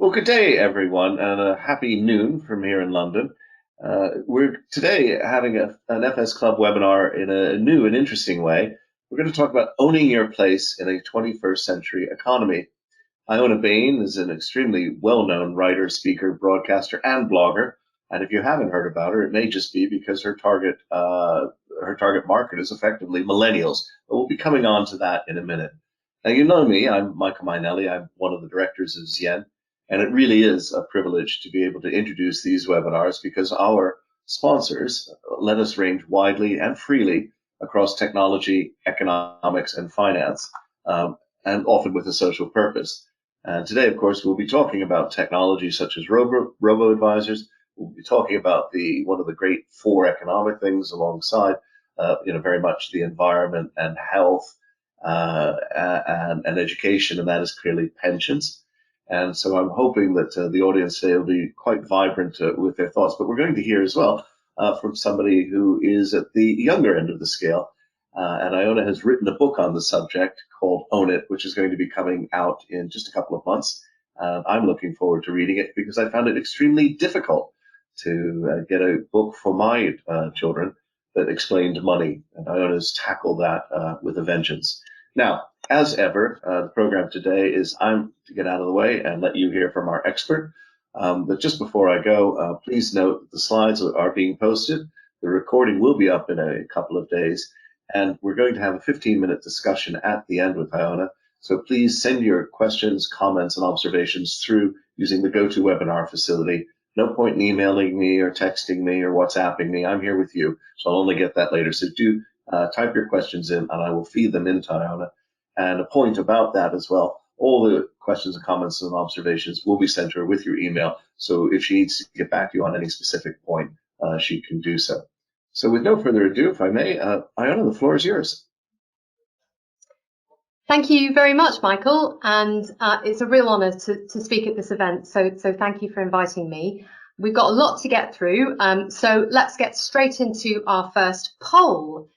Well, good day, everyone, and a happy noon from here in London. We're today having an FS Club webinar in a new and interesting way. We're going to talk about owning your place in a 21st century economy. Iona Bain is an extremely well-known writer, speaker, broadcaster, and blogger. And if you haven't heard about her, it may just be because her target market is effectively millennials. But we'll be coming on to that in a minute. Now, you know me, I'm Michael Mainelli. I'm one of the directors of Zien. And it really is a privilege to be able to introduce these webinars because our sponsors let us range widely and freely across technology, economics, and finance, and often with a social purpose. And today, of course, we'll be talking about technology such as robo advisors. We'll be talking about one of the great four economic things alongside, very much the environment and health and education, and that is clearly pensions. And so I'm hoping that the audience today will be quite vibrant with their thoughts. But we're going to hear as well from somebody who is at the younger end of the scale. And Iona has written a book on the subject called Own It, which is going to be coming out in just a couple of months. I'm looking forward to reading it because I found it extremely difficult to get a book for my children that explained money. And Iona's tackled that with a vengeance. Now, as ever, the program today is I'm to get out of the way and let you hear from our expert. But just before I go, please note that the slides are being posted. The recording will be up in a couple of days, and we're going to have a 15-minute discussion at the end with Iona. So please send your questions, comments, and observations through using the GoToWebinar facility. No point in emailing me or texting me or WhatsApping me. I'm here with you, so I'll only get that later. So do type your questions in, and I will feed them into Iona. And a point about that as well, all the questions and comments and observations will be sent to her with your email. So if she needs to get back to you on any specific point, she can do so. So with no further ado, if I may, Iona, the floor is yours. Thank you very much, Michael. And it's a real honor to speak at this event. So thank you for inviting me. We've got a lot to get through. So let's get straight into our first poll,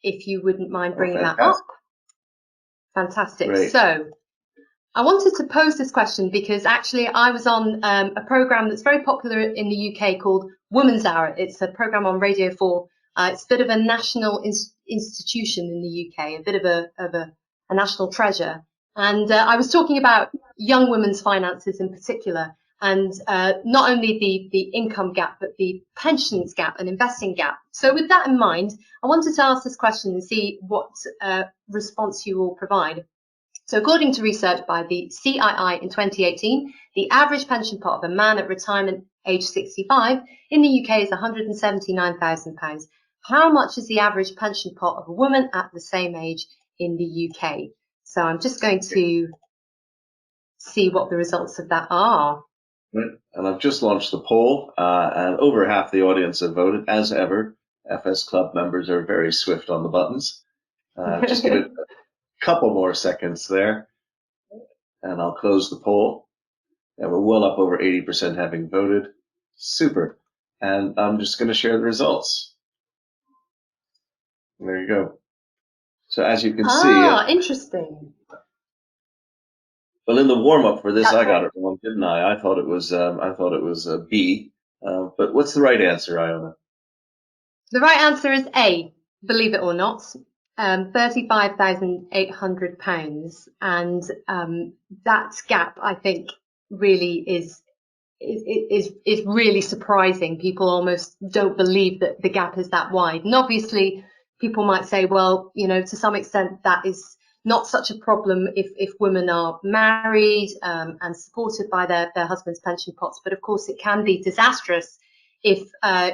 if you wouldn't mind bringing that up. Fantastic. Great. So I wanted to pose this question because actually I was on a program that's very popular in the UK called Woman's Hour. It's a program on Radio 4. It's a bit of a national institution in the UK, a bit of a national treasure. And I was talking about young women's finances in particular, and not only the income gap, but the pensions gap and investing gap. So with that in mind, I wanted to ask this question and see what response you will provide. So according to research by the CII in 2018, the average pension pot of a man at retirement age 65 in the UK is £179,000. How much is the average pension pot of a woman at the same age in the UK? So I'm just going to see what the results of that are. Right. And I've just launched the poll, and over half the audience have voted. As ever, FS Club members are very swift on the buttons. Just give it a couple more seconds there, and I'll close the poll. And we're well up over 80% having voted. Super. And I'm just going to share the results. There you go. So as you can see, interesting. Well, in the warm-up for this, I got it wrong, didn't I? I thought it was a B. But what's the right answer, Iona? The right answer is A. Believe it or not, £35,800, and that gap, I think, really is really surprising. People almost don't believe that the gap is that wide. And obviously, people might say, well, to some extent, that is not such a problem if women are married and supported by their husband's pension pots. But of course, it can be disastrous if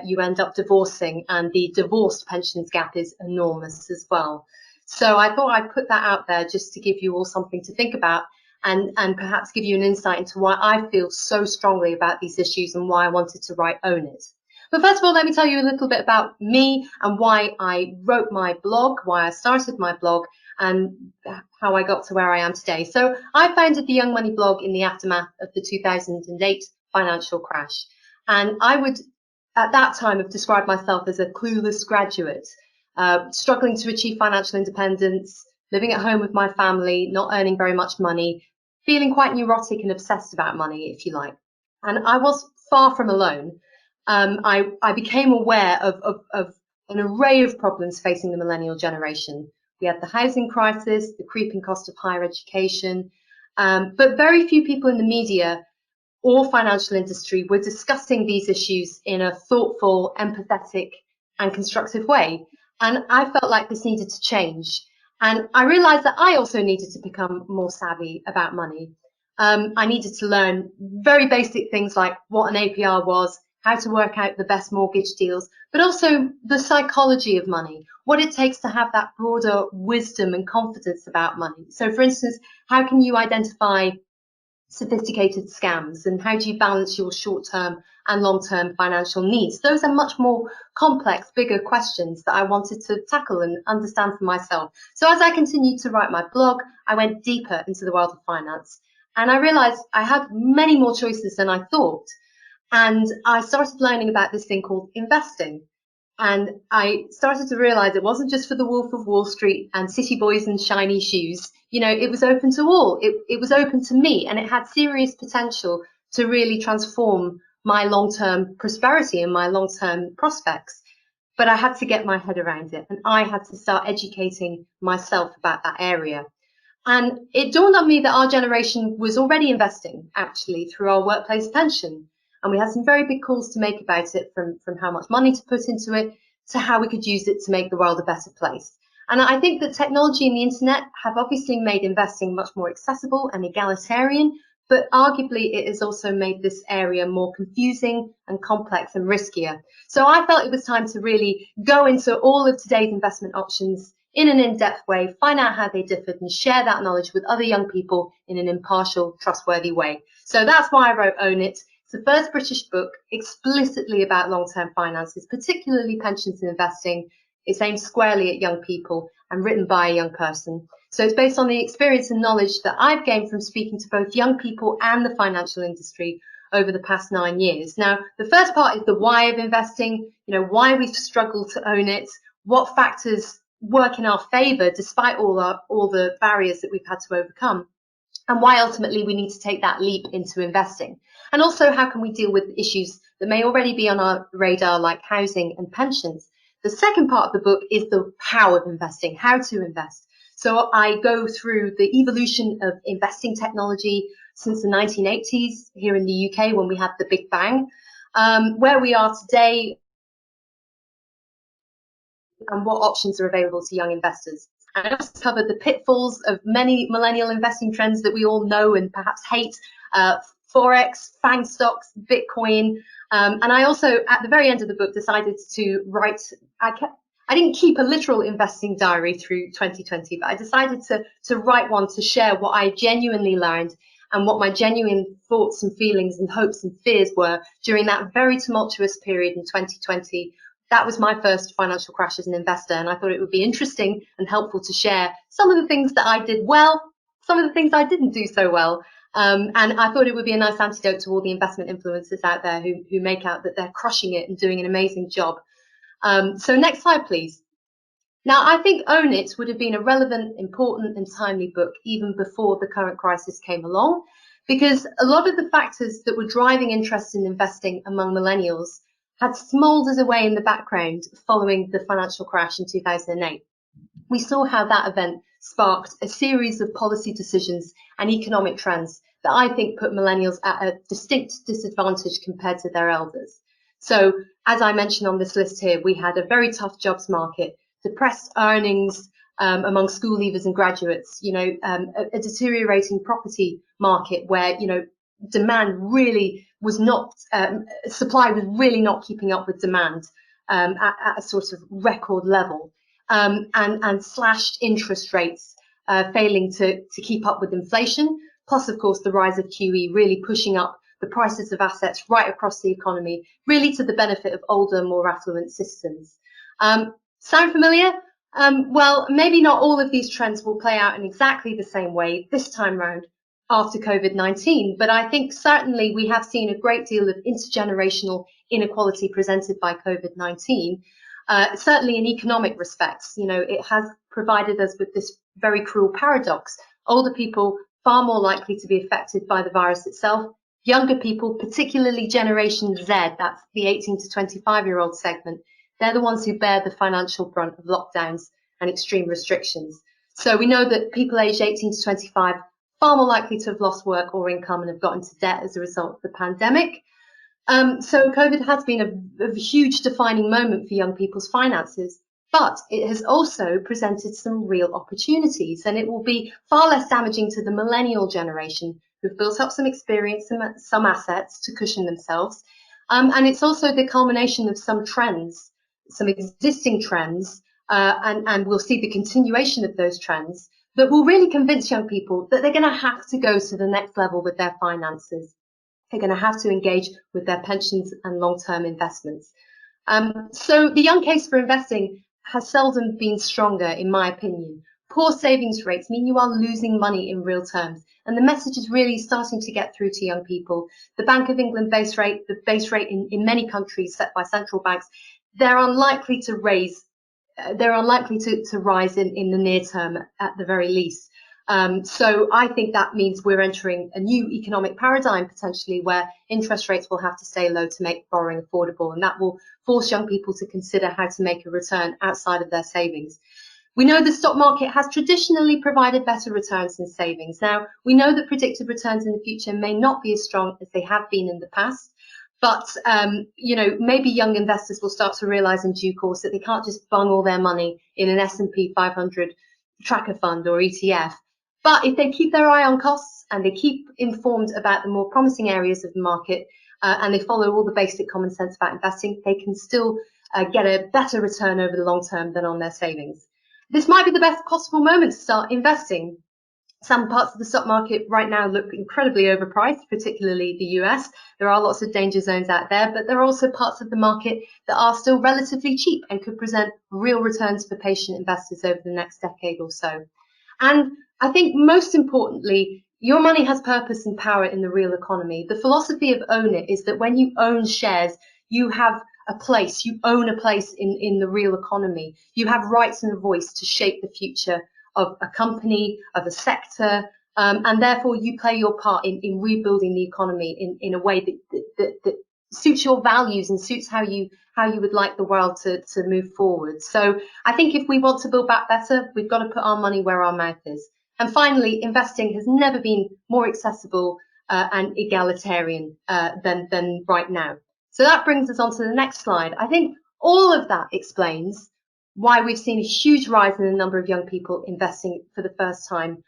you end up divorcing, and the divorced pensions gap is enormous as well. So I thought I'd put that out there just to give you all something to think about, and perhaps give you an insight into why I feel so strongly about these issues and why I wanted to write Own It. But first of all, let me tell you a little bit about me and why I wrote my blog, why I started my blog, and how I got to where I am today. So I founded the Young Money blog in the aftermath of the 2008 financial crash. And I would, at that time, have described myself as a clueless graduate, struggling to achieve financial independence, living at home with my family, not earning very much money, feeling quite neurotic and obsessed about money, if you like. And I was far from alone. I became aware of an array of problems facing the millennial generation. We had the housing crisis, the creeping cost of higher education, but very few people in the media or financial industry were discussing these issues in a thoughtful, empathetic, and constructive way. And I felt like this needed to change. And I realized that I also needed to become more savvy about money. I needed to learn very basic things like what an APR was, how to work out the best mortgage deals, but also the psychology of money, what it takes to have that broader wisdom and confidence about money. So, for instance, how can you identify sophisticated scams, and how do you balance your short-term and long-term financial needs? Those are much more complex, bigger questions that I wanted to tackle and understand for myself. So as I continued to write my blog, I went deeper into the world of finance, and I realized I had many more choices than I thought. And I started learning about this thing called investing. And I started to realize it wasn't just for the Wolf of Wall Street and city boys in shiny shoes. You know, it was open to all. It was open to me, and it had serious potential to really transform my long-term prosperity and my long-term prospects. But I had to get my head around it, and I had to start educating myself about that area. And it dawned on me that our generation was already investing, actually, through our workplace pension. And we had some very big calls to make about it, from how much money to put into it to how we could use it to make the world a better place. And I think that technology and the internet have obviously made investing much more accessible and egalitarian, but arguably it has also made this area more confusing and complex and riskier. So I felt it was time to really go into all of today's investment options in an in-depth way, find out how they differed, and share that knowledge with other young people in an impartial, trustworthy way. So that's why I wrote Own It. It's the first British book explicitly about long-term finances, particularly pensions and investing. It's aimed squarely at young people and written by a young person. So it's based on the experience and knowledge that I've gained from speaking to both young people and the financial industry over the past 9 years. Now, the first part is the why of investing, why we've struggled to own it, what factors work in our favor despite all the barriers that we've had to overcome, and why ultimately we need to take that leap into investing. And also, how can we deal with issues that may already be on our radar, like housing and pensions. The second part of the book is the how of investing, how to invest. So I go through the evolution of investing technology since the 1980s here in the UK, when we had the Big Bang, where we are today, and what options are available to young investors. And I also covered the pitfalls of many millennial investing trends that we all know and perhaps hate, forex, FANG stocks, Bitcoin. And I also, at the very end of the book, decided to write, I didn't keep a literal investing diary through 2020, but I decided to write one to share what I genuinely learned and what my genuine thoughts and feelings and hopes and fears were during that very tumultuous period in 2020. That was my first financial crash as an investor, and I thought it would be interesting and helpful to share some of the things that I did well, some of the things I didn't do so well. And I thought it would be a nice antidote to all the investment influencers out there who make out that they're crushing it and doing an amazing job. So next slide, please. Now, I think Own It would have been a relevant, important, and timely book even before the current crisis came along, because a lot of the factors that were driving interest in investing among millennials had smoldered away in the background following the financial crash in 2008. We saw how that event sparked a series of policy decisions and economic trends that I think put millennials at a distinct disadvantage compared to their elders. So, as I mentioned on this list here, we had a very tough jobs market, depressed earnings among school leavers and graduates, a deteriorating property market where, demand really was not, supply was really not keeping up with demand at a sort of record level, and slashed interest rates, failing to keep up with inflation, plus, of course, the rise of QE really pushing up the prices of assets right across the economy, really to the benefit of older, more affluent citizens. Sound familiar? Well, maybe not all of these trends will play out in exactly the same way this time round after COVID-19, but I think certainly we have seen a great deal of intergenerational inequality presented by COVID-19, certainly in economic respects. It has provided us with this very cruel paradox. Older people far more likely to be affected by the virus itself. Younger people, particularly Generation Z, that's the 18 to 25-year-old segment, they're the ones who bear the financial brunt of lockdowns and extreme restrictions. So we know that people aged 18 to 25 far more likely to have lost work or income and have got into debt as a result of the pandemic. So COVID has been a huge defining moment for young people's finances, but it has also presented some real opportunities, and it will be far less damaging to the millennial generation who've built up some experience and some assets to cushion themselves. And it's also the culmination of some trends, some existing trends, and we'll see the continuation of those trends that will really convince young people that they're going to have to go to the next level with their finances. They're going to have to engage with their pensions and long-term investments. So the young case for investing has seldom been stronger, in my opinion. Poor savings rates mean you are losing money in real terms, and the message is really starting to get through to young people. The Bank of England base rate, the base rate in many countries set by central banks, they're unlikely to rise in the near term at the very least. So I think that means we're entering a new economic paradigm potentially where interest rates will have to stay low to make borrowing affordable, and that will force young people to consider how to make a return outside of their savings. We know the stock market has traditionally provided better returns than savings. Now, we know that predicted returns in the future may not be as strong as they have been in the past, but maybe young investors will start to realize in due course that they can't just bung all their money in an S&P 500 tracker fund or ETF. But if they keep their eye on costs and they keep informed about the more promising areas of the market and they follow all the basic common sense about investing, they can still get a better return over the long term than on their savings. This might be the best possible moment to start investing. Some parts of the stock market right now look incredibly overpriced, particularly the US. There are lots of danger zones out there, but there are also parts of the market that are still relatively cheap and could present real returns for patient investors over the next decade or so. And I think most importantly, your money has purpose and power in the real economy. The philosophy of Own It is that when you own shares, you have a place, you own a place in the real economy. You have rights and a voice to shape the future of a company, of a sector, and therefore you play your part in rebuilding the economy in a way that suits your values and suits how you would like the world to move forward. So I think if we want to build back better, we've got to put our money where our mouth is. And finally, investing has never been more accessible and egalitarian than right now. So that brings us on to the next slide. I think all of that explains why we've seen a huge rise in the number of young people investing for the first time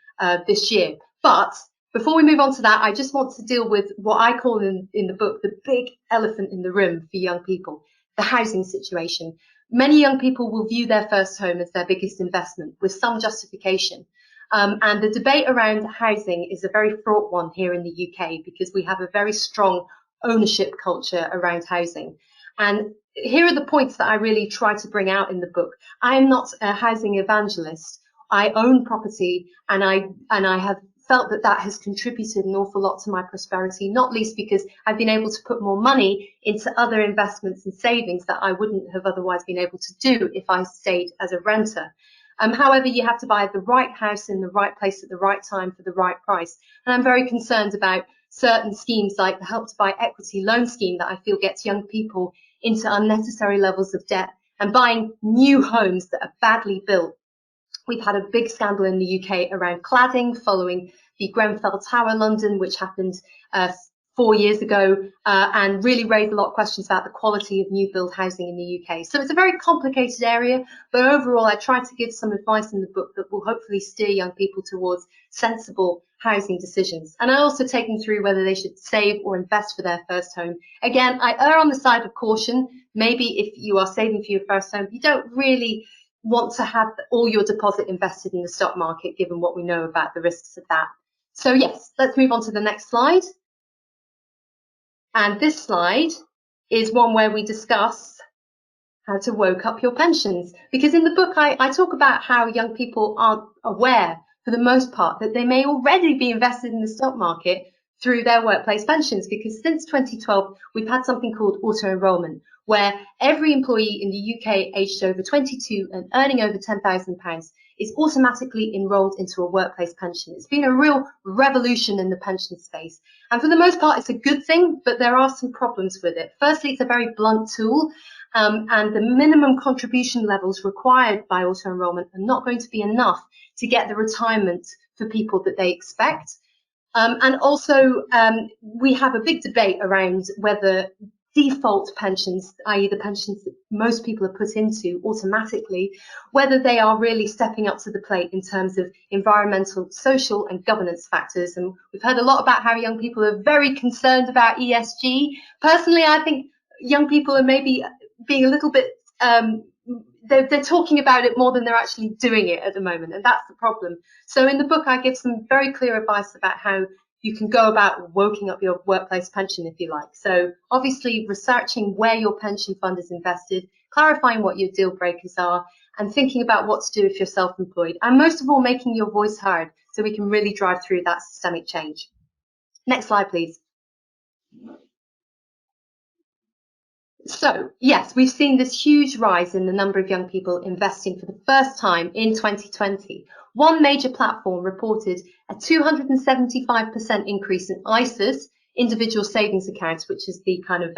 this year. But before we move on to that, I just want to deal with what I call in the book the big elephant in the room for young people, the housing situation. Many young people will view their first home as their biggest investment with some justification. And the debate around housing is a very fraught one here in the UK because we have a very strong ownership culture around housing. And here are the points that I really try to bring out in the book. I am not a housing evangelist. I own property, and I have felt that has contributed an awful lot to my prosperity, not least because I've been able to put more money into other investments and savings that I wouldn't have otherwise been able to do if I stayed as a renter. However, you have to buy the right house in the right place at the right time for the right price. And I'm very concerned about certain schemes like the Help to Buy equity loan scheme that I feel gets young people into unnecessary levels of debt and buying new homes that are badly built. We've had a big scandal in the UK around cladding following the Grenfell Tower, London, which happened 4 years ago and really raised a lot of questions about the quality of new build housing in the UK. So it's a very complicated area, but overall I try to give some advice in the book that will hopefully steer young people towards sensible housing decisions. And I also take them through whether they should save or invest for their first home. Again, I err on the side of caution. Maybe if you are saving for your first home, you don't really want to have all your deposit invested in the stock market, given what we know about the risks of that. So yes, let's move on to the next slide. And this slide is one where we discuss how to woke up your pensions. Because in the book, I talk about how young people aren't aware, for the most part, that they may already be invested in the stock market through their workplace pensions. Because since 2012, we've had something called auto-enrollment, where every employee in the UK aged over 22 and earning over £10,000 is automatically enrolled into a workplace pension. It's been a real revolution in the pension space. And for the most part, it's a good thing, but there are some problems with it. Firstly, it's a very blunt tool, and the minimum contribution levels required by auto-enrollment are not going to be enough to get the retirement for people that they expect. And also, we have a big debate around whether default pensions, i.e. the pensions that most people are put into automatically, whether they are really stepping up to the plate in terms of environmental, social and governance factors. And we've heard a lot about how young people are very concerned about ESG. Personally, I think young people are maybe being a little bit, they're talking about it more than they're actually doing it at the moment, and that's the problem. So in the book, I give some very clear advice about how you can go about working up your workplace pension, if you like. So obviously researching where your pension fund is invested, clarifying what your deal breakers are, and thinking about what to do if you're self-employed. And most of all, making your voice heard so we can really drive through that systemic change. Next slide, please. So, yes, we've seen this huge rise in the number of young people investing for the first time in 2020. One major platform reported a 275% increase in ISAs, individual savings accounts, which is the kind of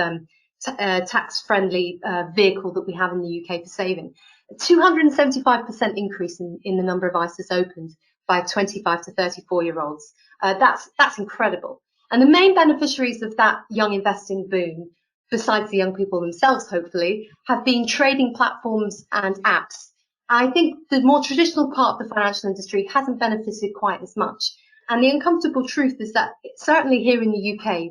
tax-friendly vehicle that we have in the UK for saving. A 275% increase in the number of ISAs opened by 25 to 34-year-olds. That's incredible. And the main beneficiaries of that young investing boom, besides the young people themselves, hopefully, have been trading platforms and apps. I think the more traditional part of the financial industry hasn't benefited quite as much. And the uncomfortable truth is that certainly here in the UK,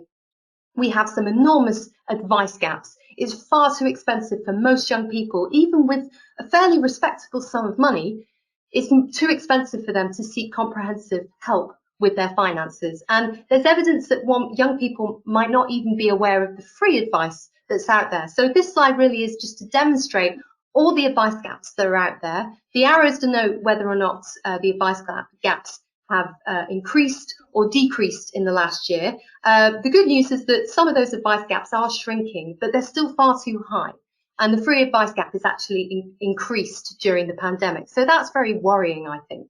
we have some enormous advice gaps. It's far too expensive for most young people, even with a fairly respectable sum of money. It's too expensive for them to seek comprehensive help with their finances. And there's evidence that young people might not even be aware of the free advice that's out there. So this slide really is just to demonstrate all the advice gaps that are out there. The arrows denote whether or not the advice gaps have increased or decreased in the last year. The good news is that some of those advice gaps are shrinking, but they're still far too high. And the free advice gap is actually increased during the pandemic. So that's very worrying, I think.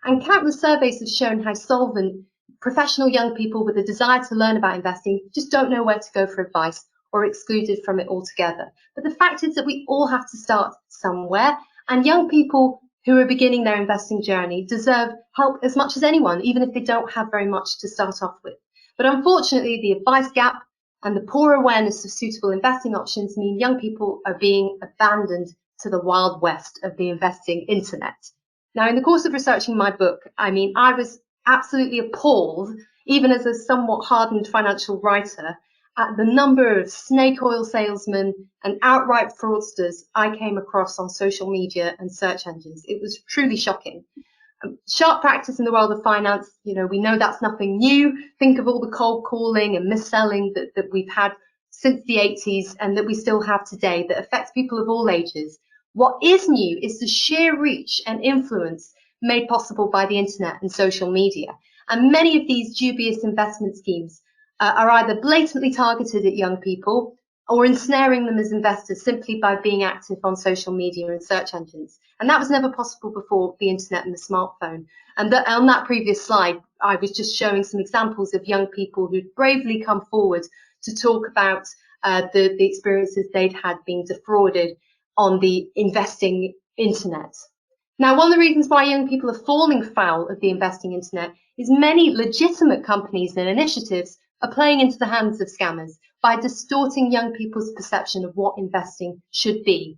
And countless surveys have shown how solvent professional young people with a desire to learn about investing just don't know where to go for advice or are excluded from it altogether. But the fact is that we all have to start somewhere, and young people who are beginning their investing journey deserve help as much as anyone, even if they don't have very much to start off with. But unfortunately, the advice gap and the poor awareness of suitable investing options mean young people are being abandoned to the wild west of the investing internet. Now, in the course of researching my book, I was absolutely appalled, even as a somewhat hardened financial writer, at the number of snake oil salesmen and outright fraudsters I came across on social media and search engines. It was truly shocking. Sharp practice in the world of finance, we know that's nothing new. Think of all the cold calling and mis-selling that we've had since the 80s and that we still have today that affects people of all ages. What is new is the sheer reach and influence made possible by the internet and social media. And many of these dubious investment schemes are either blatantly targeted at young people or ensnaring them as investors simply by being active on social media and search engines. And that was never possible before the internet and the smartphone. And on that previous slide, I was just showing some examples of young people who'd bravely come forward to talk about the experiences they'd had being defrauded on the investing internet. Now, one of the reasons why young people are falling foul of the investing internet is many legitimate companies and initiatives are playing into the hands of scammers by distorting young people's perception of what investing should be.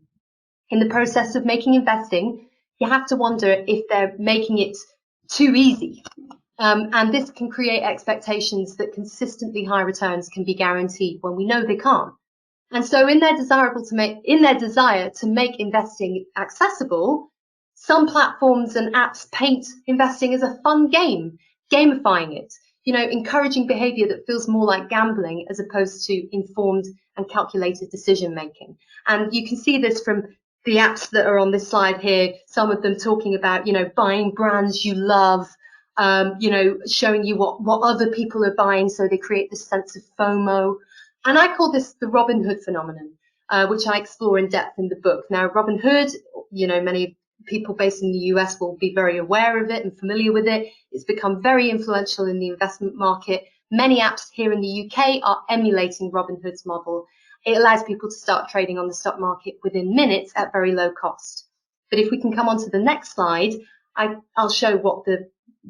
In the process of making investing, you have to wonder if they're making it too easy. And this can create expectations that consistently high returns can be guaranteed when we know they can't. And so in their desire to make investing accessible, some platforms and apps paint investing as a fun game, gamifying it, encouraging behavior that feels more like gambling as opposed to informed and calculated decision making. And you can see this from the apps that are on this slide here, some of them talking about, buying brands you love, showing you what other people are buying, so they create this sense of FOMO. And I call this the Robin Hood phenomenon, which I explore in depth in the book. Now, Robin Hood, many people based in the US will be very aware of it and familiar with it. It's become very influential in the investment market. Many apps here in the UK are emulating Robinhood's model. It allows people to start trading on the stock market within minutes at very low cost. But if we can come on to the next slide, I'll show what the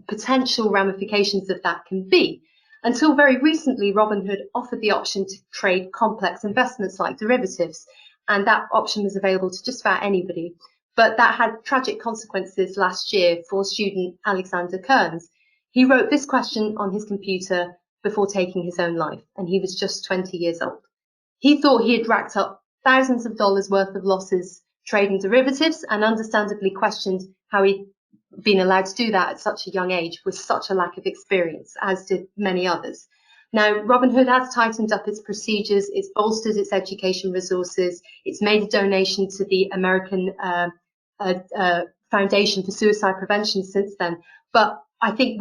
potential ramifications of that can be. Until very recently, Robinhood offered the option to trade complex investments like derivatives, and that option was available to just about anybody. But that had tragic consequences last year for student Alexander Kearns. He wrote this question on his computer before taking his own life, and he was just 20 years old. He thought he had racked up thousands of dollars worth of losses trading derivatives, and understandably questioned how he'd been allowed to do that at such a young age with such a lack of experience, as did many others. Now, Robinhood has tightened up its procedures, it's bolstered its education resources, it's made a donation to the American Foundation for Suicide Prevention since then. But I think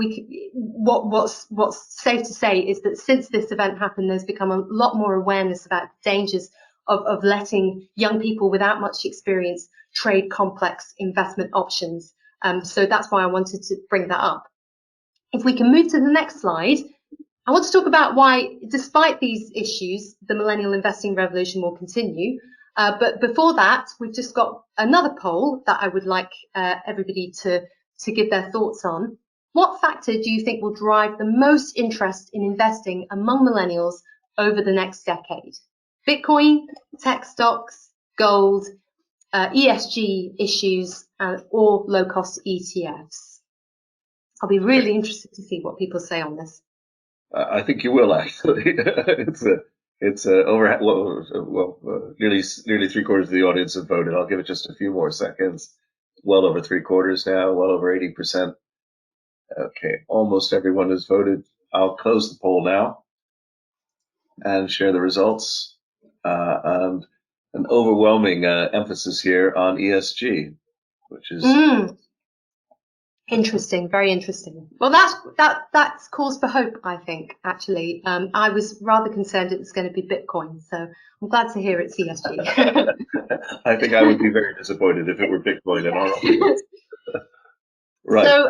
what's safe to say is that since this event happened, there's become a lot more awareness about the dangers of letting young people without much experience trade complex investment options. So that's why I wanted to bring that up. If we can move to the next slide, I want to talk about why, despite these issues, the millennial investing revolution will continue. But before that, we've just got another poll that I would like everybody to give their thoughts on. What factor do you think will drive the most interest in investing among millennials over the next decade? Bitcoin, tech stocks, gold, ESG issues, or low-cost ETFs? I'll be really interested to see what people say on this. I think you will, actually. It's over, nearly 3/4 of the audience have voted. I'll give it just a few more seconds. Well over 3/4 now, well over 80%. Okay, almost everyone has voted. I'll close the poll now and share the results. And an overwhelming emphasis here on ESG, which is interesting, very interesting. Well, that's cause for hope, I think. Actually, I was rather concerned it was going to be Bitcoin, so I'm glad to hear it's ESG. I think I would be very disappointed if it were Bitcoin in our audience. Right. So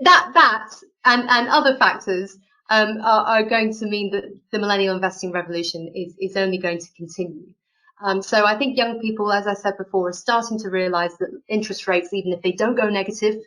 that and other factors are going to mean that the millennial investing revolution is only going to continue. So I think young people, as I said before, are starting to realize that interest rates, even if they don't go negative,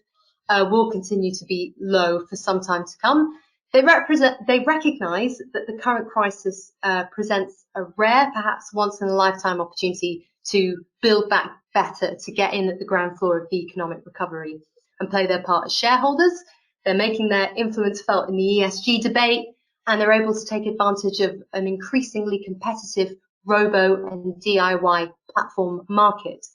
will continue to be low for some time to come. They recognize that the current crisis presents a rare, perhaps once in a lifetime opportunity to build back better, to get in at the ground floor of the economic recovery and play their part as shareholders. They're making their influence felt in the ESG debate, and they're able to take advantage of an increasingly competitive robo and DIY platform market.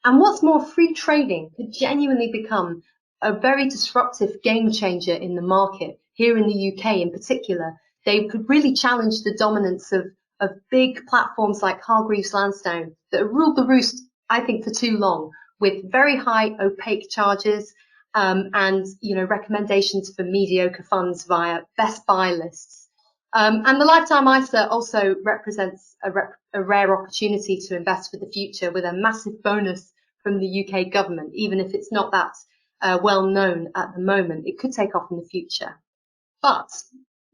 And what's more, free trading could genuinely become a very disruptive game changer in the market. Here in the UK in particular, they could really challenge the dominance of big platforms like Hargreaves Lansdown that have ruled the roost, I think, for too long, with very high opaque charges and recommendations for mediocre funds via best buy lists. And the Lifetime ISA also represents a rare opportunity to invest for the future, with a massive bonus from the UK government, even if it's not that well known at the moment. It could take off in the future. But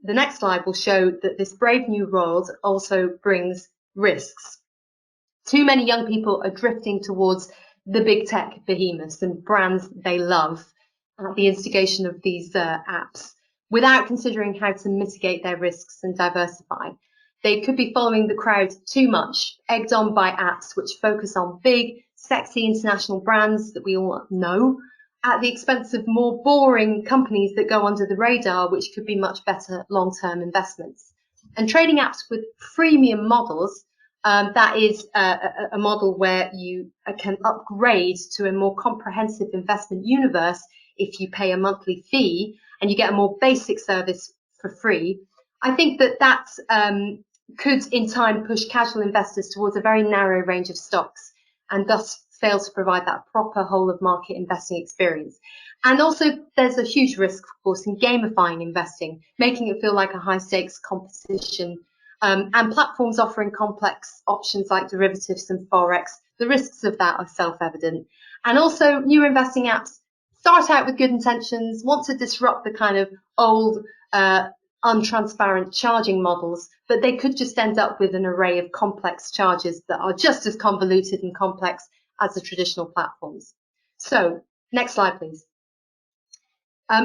the next slide will show that this brave new world also brings risks. Too many young people are drifting towards the big tech behemoths and brands they love at the instigation of these apps, without considering how to mitigate their risks and diversify. They could be following the crowd too much, egged on by apps which focus on big, sexy international brands that we all know, at the expense of more boring companies that go under the radar, which could be much better long-term investments. And trading apps with freemium models, that is a model where you can upgrade to a more comprehensive investment universe if you pay a monthly fee and you get a more basic service for free. I think that could in time push casual investors towards a very narrow range of stocks, and thus fail to provide that proper whole of market investing experience. And also there's a huge risk, of course, in gamifying investing, making it feel like a high stakes competition. And platforms offering complex options like derivatives and forex, the risks of that are self-evident. And also, newer investing apps start out with good intentions, want to disrupt the kind of old, untransparent charging models, but they could just end up with an array of complex charges that are just as convoluted and complex as the traditional platforms. So, next slide, please.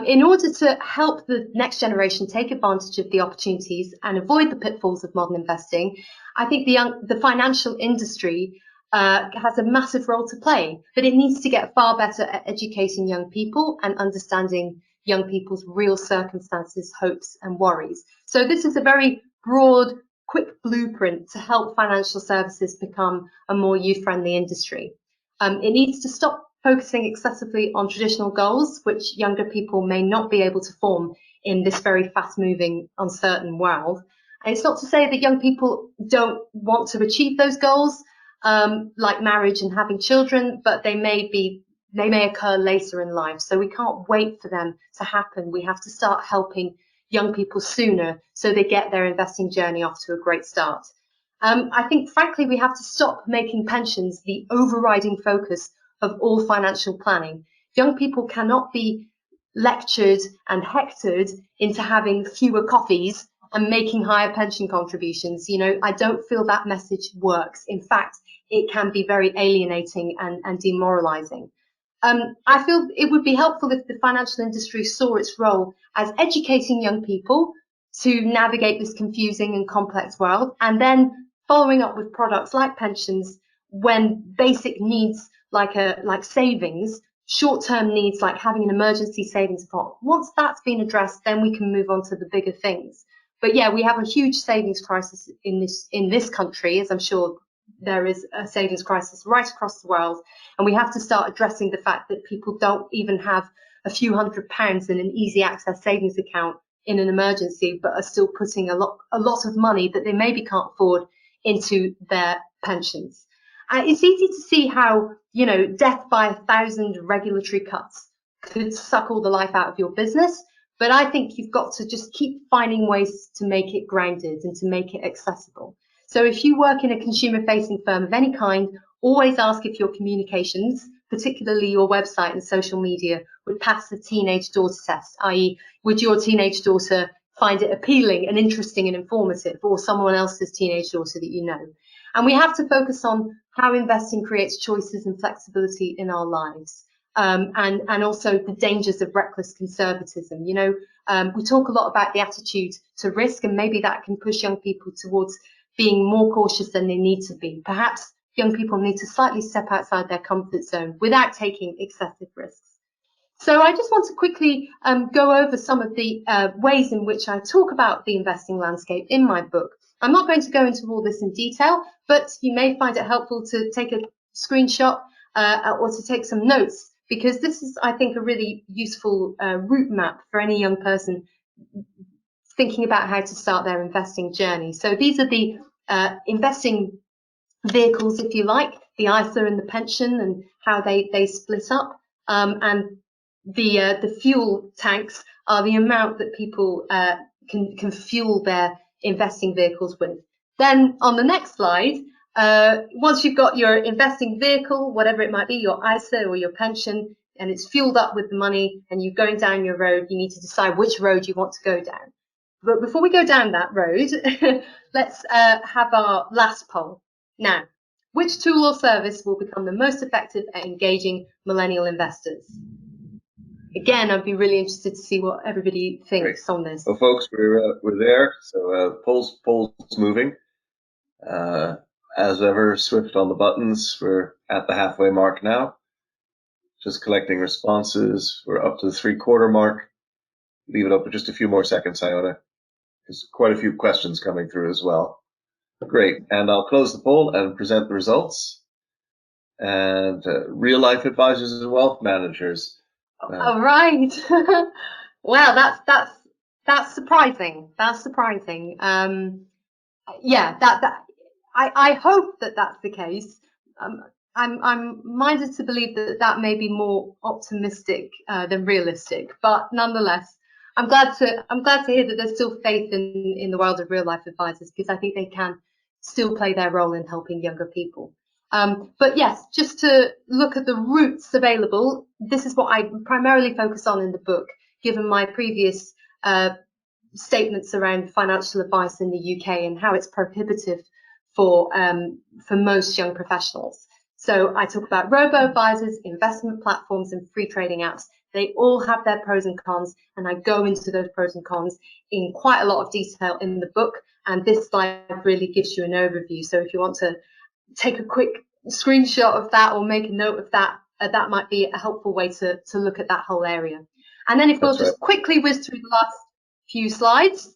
In order to help the next generation take advantage of the opportunities and avoid the pitfalls of modern investing, I think the financial industry has a massive role to play, but it needs to get far better at educating young people and understanding young people's real circumstances, hopes, and worries. So this is a very broad, quick blueprint to help financial services become a more youth-friendly industry. It needs to stop focusing excessively on traditional goals, which younger people may not be able to form in this very fast-moving, uncertain world. And it's not to say that young people don't want to achieve those goals, like marriage and having children, but they may occur later in life. So we can't wait for them to happen. We have to start helping young people sooner so they get their investing journey off to a great start. I think, frankly, we have to stop making pensions the overriding focus of all financial planning. Young people cannot be lectured and hectored into having fewer coffees and making higher pension contributions. You know, I don't feel that message works. In fact, it can be very alienating and demoralizing. I feel it would be helpful if the financial industry saw its role as educating young people to navigate this confusing and complex world, and then following up with products like pensions when basic needs like savings, short-term needs like having an emergency savings pot. Once that's been addressed, then we can move on to the bigger things. But yeah, we have a huge savings crisis in this country, as I'm sure there is a savings crisis right across the world, and we have to start addressing the fact that people don't even have a few £100s in an easy access savings account in an emergency, but are still putting a lot of money that they maybe can't afford into their pensions. It's easy to see how, you know, death by 1,000 regulatory cuts could suck all the life out of your business, but I think you've got to just keep finding ways to make it grounded and to make it accessible. So if you work in a consumer-facing firm of any kind, always ask if your communications, particularly your website and social media, would pass the teenage daughter test, i.e., would your teenage daughter find it appealing and interesting and informative, or someone else's teenage daughter that you know? And we have to focus on how investing creates choices and flexibility in our lives, and also the dangers of reckless conservatism. You know, we talk a lot about the attitude to risk, and maybe that can push young people towards being more cautious than they need to be. Perhaps young people need to slightly step outside their comfort zone without taking excessive risks. So I just want to quickly go over some of the ways in which I talk about the investing landscape in my book. I'm not going to go into all this in detail, but you may find it helpful to take a screenshot or to take some notes, because this is, I think, a really useful route map for any young person thinking about how to start their investing journey. So these are the investing vehicles, if you like, the ISA and the pension and how they split up. And the fuel tanks are the amount that people can fuel their investing vehicles with. Then on the next slide, once you've got your investing vehicle, whatever it might be, your ISA or your pension, and it's fueled up with the money and you're going down your road, you need to decide which road you want to go down. But before we go down that road, let's have our last poll. Now, which tool or service will become the most effective at engaging millennial investors? Again, I'd be really interested to see what everybody thinks on this. Well, folks, we're there. So polls moving. As ever, swift on the buttons. We're at the halfway mark now. Just collecting responses. We're up to the 3/4 mark. Leave it up for just a few more seconds, Iona. There's quite a few questions coming through as well. Great. And I'll close the poll and present the results. And real life advisors and wealth managers. All right. Wow, that's surprising. That's surprising. Yeah, I hope that that's the case. I'm minded to believe that may be more optimistic than realistic, but nonetheless, I'm glad to hear that there's still faith in the world of real life advisors, because I think they can still play their role in helping younger people. But yes, just to look at the routes available, this is what I primarily focus on in the book, given my previous statements around financial advice in the UK and how it's prohibitive for most young professionals. So I talk about robo-advisors, investment platforms, and free trading apps. They all have their pros and cons, and I go into those pros and cons in quite a lot of detail in the book. And this slide really gives you an overview. So if you want to take a quick screenshot of that or make a note of that, that might be a helpful way to look at that whole area. And then if we'll just quickly whiz through the last few slides.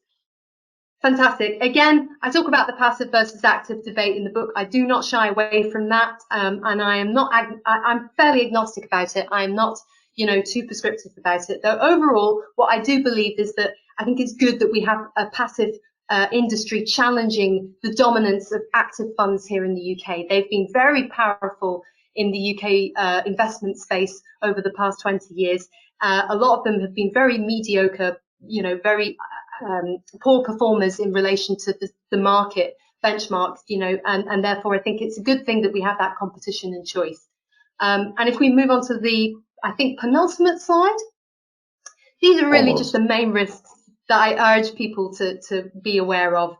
Fantastic. Again, I talk about the passive versus active debate in the book. I do not shy away from that, and I'm fairly agnostic about it. I am not, too prescriptive about it. Though overall, what I do believe is that I think it's good that we have a passive industry challenging the dominance of active funds here in the UK. They've been very powerful in the UK investment space over the past 20 years. A lot of them have been very mediocre, very poor performers in relation to the market benchmarks, and therefore I think it's a good thing that we have that competition and choice. And if we move on to the, I think, penultimate slide, these are really just the main risks that I urge people to be aware of,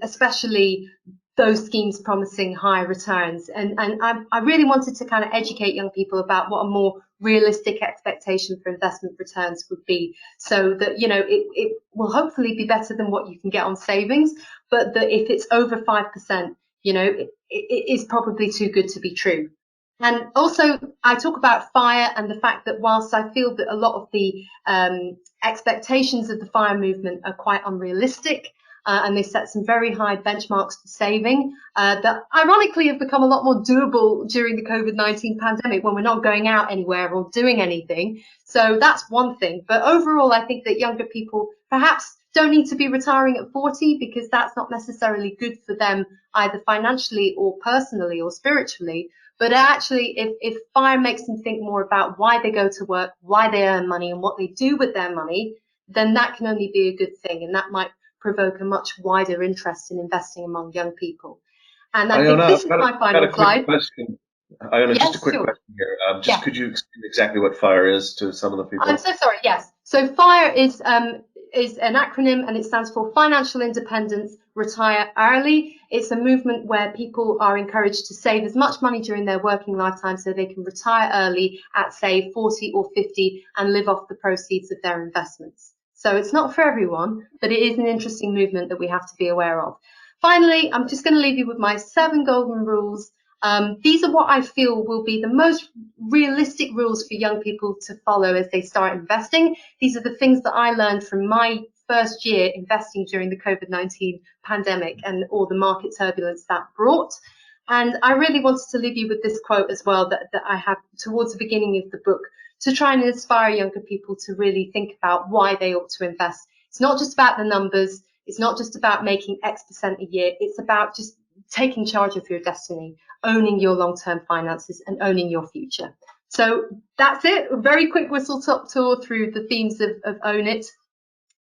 especially those schemes promising higher returns. And I really wanted to kind of educate young people about what a more realistic expectation for investment returns would be, so that, it will hopefully be better than what you can get on savings, but that if it's over 5%, it is probably too good to be true. And also, I talk about FIRE and the fact that whilst I feel that a lot of the expectations of the FIRE movement are quite unrealistic, and they set some very high benchmarks for saving that ironically have become a lot more doable during the COVID-19 pandemic when we're not going out anywhere or doing anything. So that's one thing. But overall, I think that younger people perhaps don't need to be retiring at 40, because that's not necessarily good for them either financially or personally or spiritually. But actually, if FIRE makes them think more about why they go to work, why they earn money, and what they do with their money, then that can only be a good thing. And that might provoke a much wider interest in investing among young people. And I think this is my final slide. Iona, just a quick question here. Could you explain exactly what FIRE is to some of the people? I'm so sorry. Yes. So FIRE is an acronym, and it stands for Financial Independence, Retire Early. It's a movement where people are encouraged to save as much money during their working lifetime so they can retire early at, say, 40 or 50 and live off the proceeds of their investments. So it's not for everyone, but it is an interesting movement that we have to be aware of. Finally, I'm just going to leave you with my 7 golden rules. These are what I feel will be the most realistic rules for young people to follow as they start investing. These are the things that I learned from my first year investing during the COVID-19 pandemic and all the market turbulence that brought. And I really wanted to leave you with this quote as well that I have towards the beginning of the book, to try and inspire younger people to really think about why they ought to invest. It's not just about the numbers. It's not just about making X% a year. It's about just taking charge of your destiny, owning your long-term finances, and owning your future. So that's it. A very quick whistle-top tour through the themes of Own It,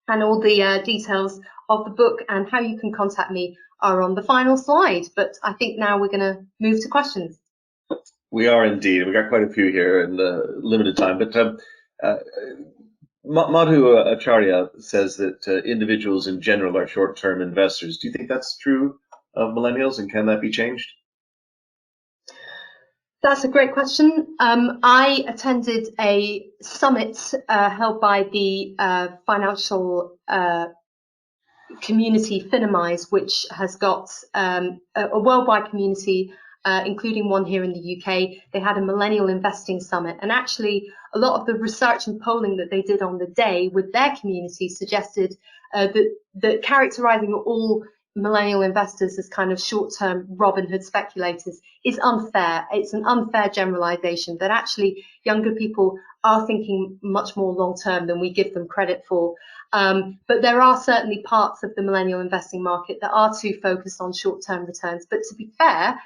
and all the details of the book and how you can contact me are on the final slide. But I think now we're going to move to questions. We are indeed. We've got quite a few here in limited time. But Madhu Acharya says that individuals in general are short-term investors. Do you think that's true of millennials, and can that be changed? That's a great question. I attended a summit held by the financial community, Finimize, which has got a worldwide community, including one here in the UK. They had a millennial investing summit, and actually a lot of the research and polling that they did on the day with their community suggested that characterizing all millennial investors as kind of short-term Robinhood speculators is unfair. It's an unfair generalization, that actually younger people are thinking much more long-term than we give them credit for. But there are certainly parts of the millennial investing market that are too focused on short-term returns. But to be fair,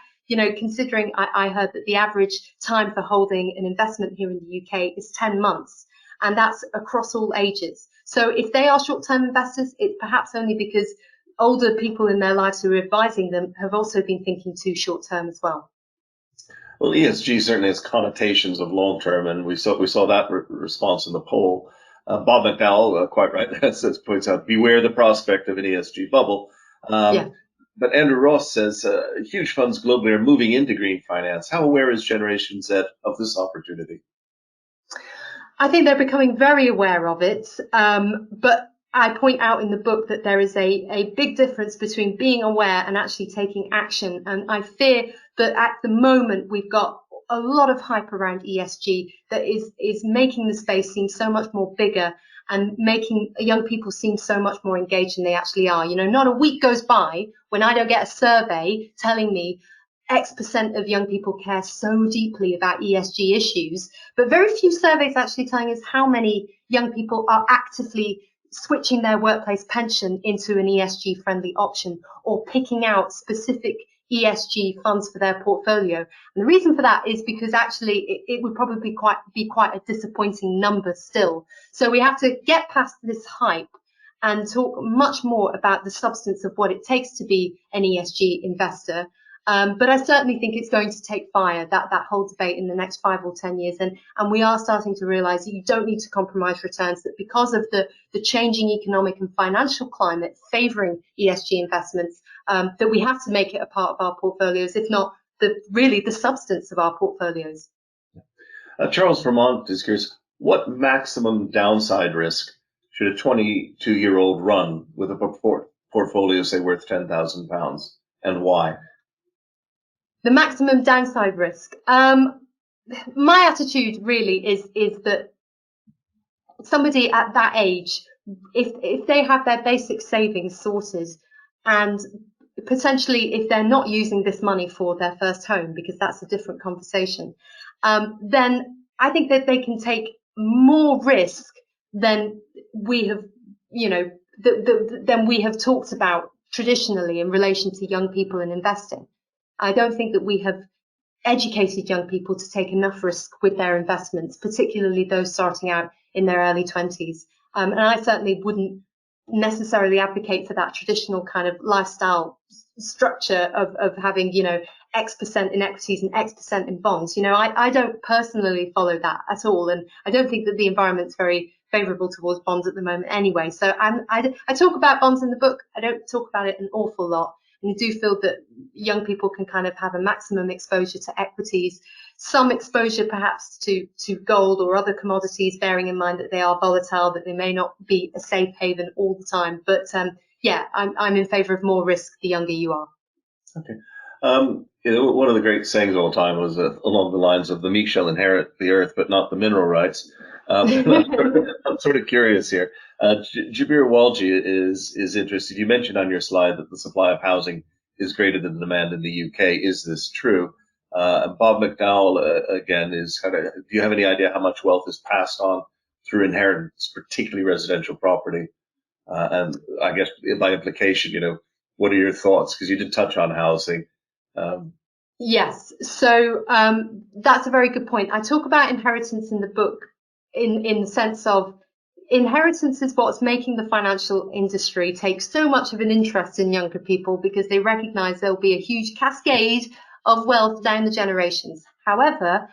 considering I heard that the average time for holding an investment here in the UK is 10 months, and that's across all ages. So if they are short-term investors, it's perhaps only because older people in their lives who are advising them have also been thinking too short-term as well. Well, ESG certainly has connotations of long term, and we saw that response in the poll. Bob McDowell, quite right, says points out, beware the prospect of an ESG bubble. Yeah. But Andrew Ross says huge funds globally are moving into green finance. How aware is Generation Z of this opportunity? I think they're becoming very aware of it, but I point out in the book that there is a big difference between being aware and actually taking action. And I fear that at the moment we've got a lot of hype around ESG that is making the space seem so much more bigger and making young people seem so much more engaged than they actually are. You know, not a week goes by when I don't get a survey telling me X% of young people care so deeply about ESG issues, but very few surveys actually telling us how many young people are actively switching their workplace pension into an ESG friendly option or picking out specific ESG funds for their portfolio. And the reason for that is because actually it would probably be quite a disappointing number still. So we have to get past this hype and talk much more about the substance of what it takes to be an ESG investor. But I certainly think it's going to take fire, that whole debate, in the next 5 or 10 years. And we are starting to realize that you don't need to compromise returns, that because of the changing economic and financial climate favoring ESG investments, that we have to make it a part of our portfolios, if not really the substance of our portfolios. Charles Vermont is curious, what maximum downside risk should a 22-year-old run with a portfolio, say, worth £10,000, and why? The maximum downside risk. My attitude really is that somebody at that age, if they have their basic savings sorted, and potentially if they're not using this money for their first home, because that's a different conversation, then I think that they can take more risk than we have, than we have talked about traditionally in relation to young people and investing. I don't think that we have educated young people to take enough risk with their investments, particularly those starting out in their early 20s. And I certainly wouldn't necessarily advocate for that traditional kind of lifestyle structure of having, X% in equities and X% in bonds. I don't personally follow that at all. And I don't think that the environment's very favorable towards bonds at the moment anyway. So I talk about bonds in the book. I don't talk about it an awful lot. And I do feel that young people can kind of have a maximum exposure to equities, some exposure perhaps to gold or other commodities, bearing in mind that they are volatile, that they may not be a safe haven all the time. But I'm in favour of more risk the younger you are. Okay. One of the great sayings all the time was along the lines of the meek shall inherit the earth, but not the mineral rights. I'm sort of curious here. Jabir Walji is interested. You mentioned on your slide that the supply of housing is greater than the demand in the UK. Is this true? Bob McDowell, again, do you have any idea how much wealth is passed on through inheritance, particularly residential property? And I guess by implication, what are your thoughts? Because you did touch on housing. Yes, so that's a very good point. I talk about inheritance in the book in the sense of inheritance is what's making the financial industry take so much of an interest in younger people, because they recognize there'll be a huge cascade of wealth down the generations. However,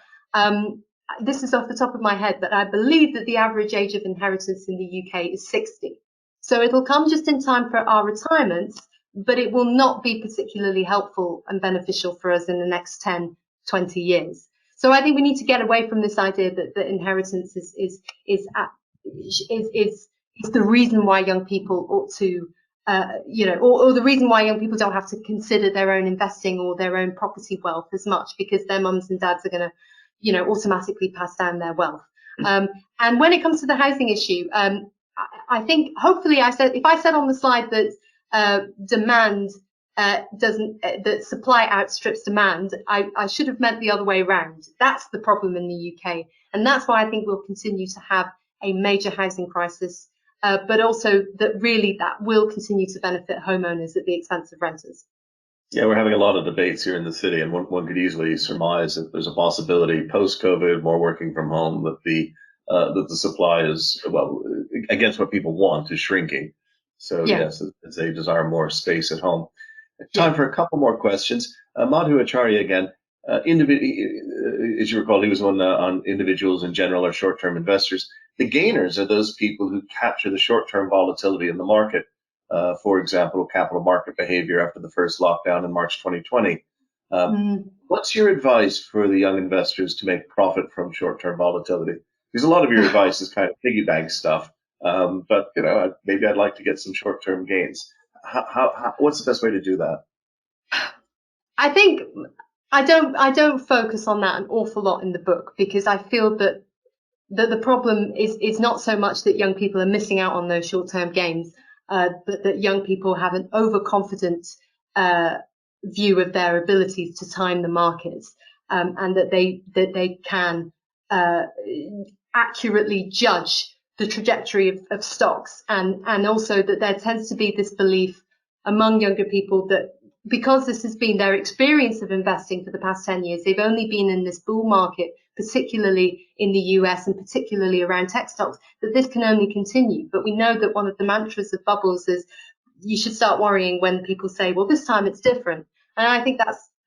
this is off the top of my head, but I believe that the average age of inheritance in the UK is 60. So it'll come just in time for our retirements, but it will not be particularly helpful and beneficial for us in the next 10, 20 years. So I think we need to get away from this idea that inheritance is the reason why young people ought to, or the reason why young people don't have to consider their own investing or their own property wealth as much, because their mums and dads are going to, automatically pass down their wealth. And when it comes to the housing issue, I think hopefully if I said on the slide that that supply outstrips demand, I should have meant the other way around. That's the problem in the UK. And that's why I think we'll continue to have a major housing crisis, but also that will continue to benefit homeowners at the expense of renters. Yeah, we're having a lot of debates here in the city, and one could easily surmise that there's a possibility post-COVID, more working from home, that the supply is, well, against what people want, is shrinking. So yes, as they desire more space at home. Time for a couple more questions. Madhu Acharya again. as you recall, he was on individuals in general or short-term investors. The gainers are those people who capture the short-term volatility in the market. For example, capital market behavior after the first lockdown in March 2020. What's your advice for the young investors to make profit from short-term volatility? Because a lot of your advice is kind of piggy bank stuff, but maybe I'd like to get some short-term gains. What's the best way to do that? I think I don't focus on that an awful lot in the book, because I feel that the problem is not so much that young people are missing out on those short-term gains, but that young people have an overconfident view of their abilities to time the markets, and that they can accurately judge the trajectory of stocks, and also that there tends to be this belief among younger people that because this has been their experience of investing for the past 10 years, they've only been in this bull market, particularly in the US and particularly around tech stocks, that this can only continue. But we know that one of the mantras of bubbles is you should start worrying when people say, well, this time it's different. And I think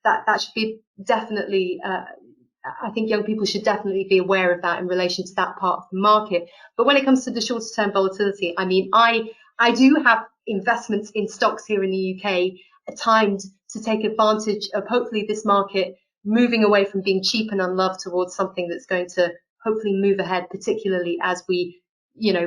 that should be definitely, I think young people should definitely be aware of that in relation to that part of the market. But when it comes to the shorter term volatility, I mean, I do have investments in stocks here in the UK timed to take advantage of hopefully this market moving away from being cheap and unloved towards something that's going to hopefully move ahead, particularly as we,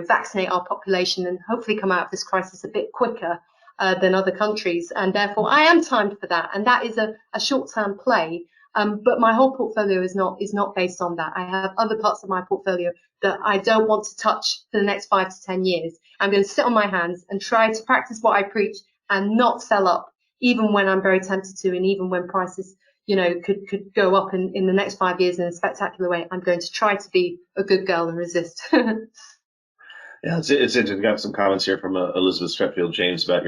vaccinate our population and hopefully come out of this crisis a bit quicker than other countries. And therefore, I am timed for that. And that is a short-term play. But my whole portfolio is not based on that. I have other parts of my portfolio that I don't want to touch for the next 5 to 10 years. I'm going to sit on my hands and try to practice what I preach and not sell up, even when I'm very tempted to, and even when prices, could go up in the next 5 years in a spectacular way. I'm going to try to be a good girl and resist. Yeah, it's interesting. Got some comments here from Elizabeth Stretfield James about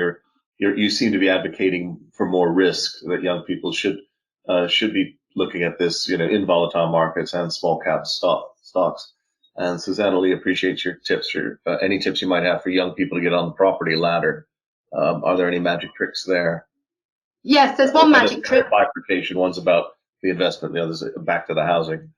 you seem to be advocating for more risk, that young people should be looking at this, in volatile markets and small cap stocks. And Suzanne Lee appreciates your tips, or any tips you might have for young people to get on the property ladder. Are there any magic tricks there? Yes, there's one magic trick. Bifurcation. One's about the investment, the other's back to the housing.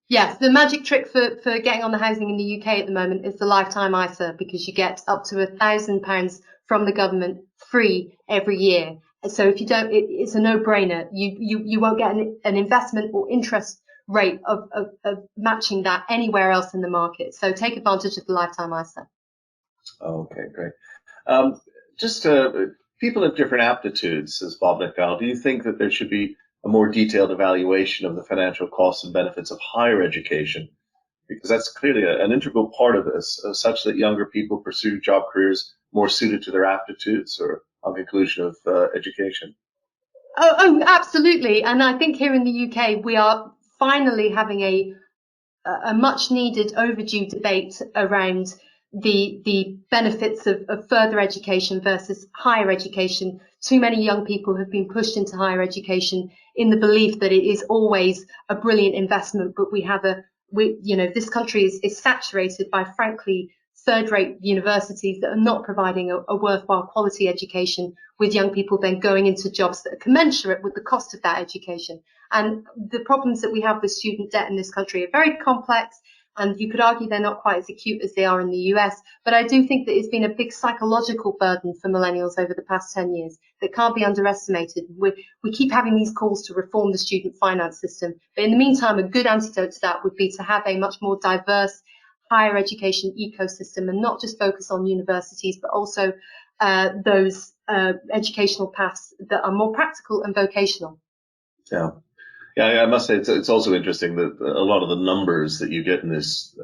Yes, the magic trick for getting on the housing in the UK at the moment is the lifetime ISA, because you get up to £1,000 from the government free every year. So if you don't, it's a no-brainer. You won't get an investment or interest rate of matching that anywhere else in the market. So take advantage of the lifetime ISA. Okay, great. Just people have different aptitudes, says Bob McDowell. Do you think that there should be a more detailed evaluation of the financial costs and benefits of higher education? Because that's clearly an integral part of this, such that younger people pursue job careers more suited to their aptitudes, or on conclusion of education. Oh, absolutely. And I think here in the UK, we are finally having a much needed, overdue debate around the benefits of further education versus higher education. Too many young people have been pushed into higher education in the belief that it is always a brilliant investment, but this country is saturated by, frankly, third-rate universities that are not providing a worthwhile quality education, with young people then going into jobs that are commensurate with the cost of that education. And the problems that we have with student debt in this country are very complex, and you could argue they're not quite as acute as they are in the US. But I do think that it's been a big psychological burden for millennials over the past 10 years that can't be underestimated. We keep having these calls to reform the student finance system. But in the meantime, a good antidote to that would be to have a much more diverse higher education ecosystem, and not just focus on universities, but also those educational paths that are more practical and vocational. Yeah. Yeah, I must say it's also interesting that a lot of the numbers that you get in these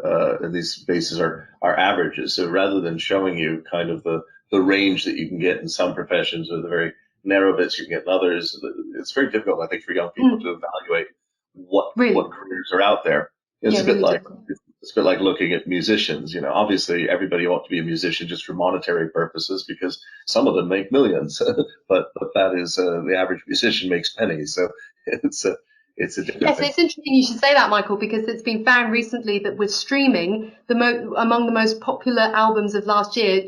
spaces are averages. So rather than showing you kind of the range that you can get in some professions, or the very narrow bits you can get in others, it's very difficult, I think, for young people to evaluate what careers are out there. It's a bit like looking at musicians. Obviously everybody ought to be a musician just for monetary purposes, because some of them make millions, but that is the average musician makes pennies. So it's a different thing. It's interesting you should say that, Michael, because it's been found recently that with streaming, among the most popular albums of last year,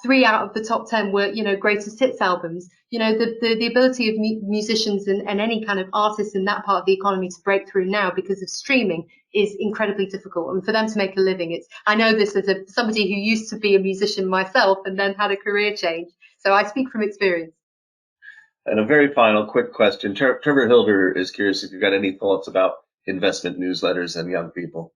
3 out of the top 10 were, greatest hits albums. The ability of musicians and any kind of artists in that part of the economy to break through now because of streaming is incredibly difficult. And for them to make a living, I know this as somebody who used to be a musician myself and then had a career change. So I speak from experience. And a very final quick question. Trevor Hilder is curious if you've got any thoughts about investment newsletters and young people.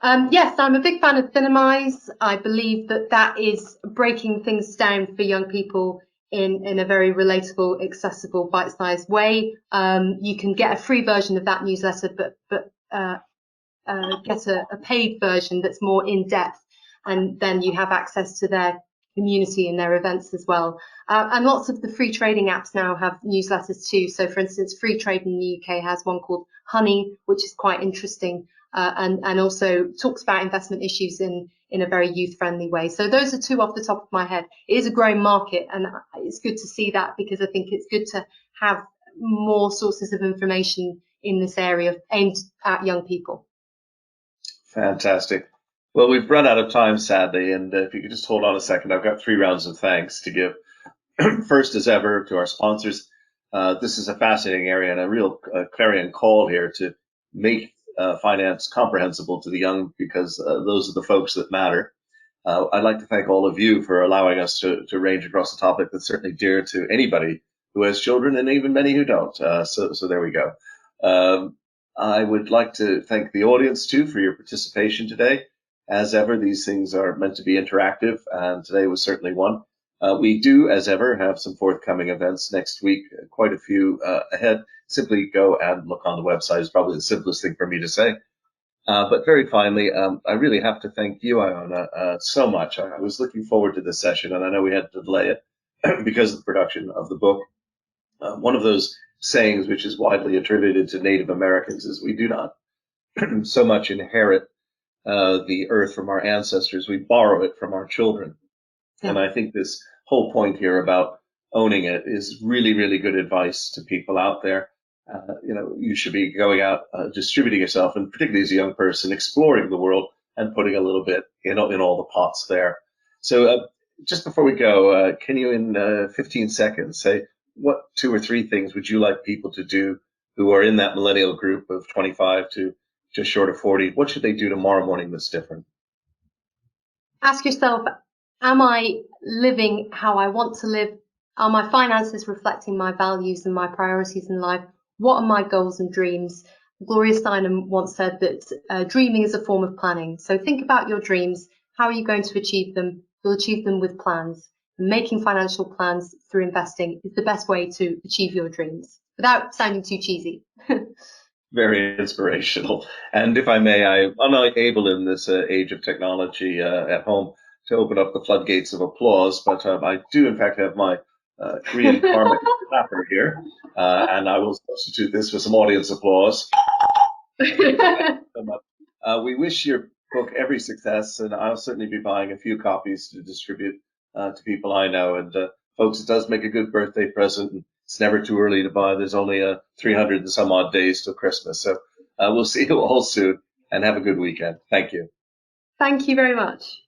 Yes, I'm a big fan of Finimize. I believe that is breaking things down for young people in a very relatable, accessible, bite-sized way. You can get a free version of that newsletter, but get a paid version that's more in-depth, and then you have access to their community and their events as well. And lots of the free trading apps now have newsletters too. So, for instance, Free Trade in the UK has one called Honey, which is quite interesting, and also talks about investment issues in a very youth-friendly way. So those are two off the top of my head. It is a growing market, and it's good to see that, because I think it's good to have more sources of information in this area aimed at young people. Fantastic. Well, we've run out of time, sadly, and if you could just hold on a second, I've got 3 rounds of thanks to give. First, as ever, to our sponsors. This is a fascinating area and a real clarion call here to make finance comprehensible to the young, because those are the folks that matter. I'd like to thank all of you for allowing us to range across a topic that's certainly dear to anybody who has children, and even many who don't. So there we go. I would like to thank the audience too for your participation today. As ever, these things are meant to be interactive, and today was certainly one. We do, as ever, have some forthcoming events next week, quite a few ahead. Simply go and look on the website is probably the simplest thing for me to say. But very finally, I really have to thank you, Iona, so much. I was looking forward to this session, and I know we had to delay it because of the production of the book. One of those sayings which is widely attributed to Native Americans is we do not so much inherit the earth from our ancestors, we borrow it from our children. Yeah. And I think this whole point here about owning it is really, really good advice to people out there. You should be going out, distributing yourself, and particularly as a young person, exploring the world and putting a little bit in all the pots there. So just before we go, can you in 15 seconds say what 2 or 3 things would you like people to do who are in that millennial group of 25 to just short of 40? What should they do tomorrow morning that's different? Ask yourself, am I living how I want to live? Are my finances reflecting my values and my priorities in life? What are my goals and dreams? Gloria Steinem once said that dreaming is a form of planning. So think about your dreams. How are you going to achieve them? You'll achieve them with plans. Making financial plans through investing is the best way to achieve your dreams without sounding too cheesy. Very inspirational. And if I may, I'm unable in this age of technology at home to open up the floodgates of applause, but I do in fact have my Korean karmic clapper here, and I will substitute this for some audience applause. We wish your book every success, and I'll certainly be buying a few copies to distribute to people I know. And folks, it does make a good birthday present. It's never too early to buy. There's only 300 and some odd days till Christmas. So we'll see you all soon, and have a good weekend. Thank you. Thank you very much.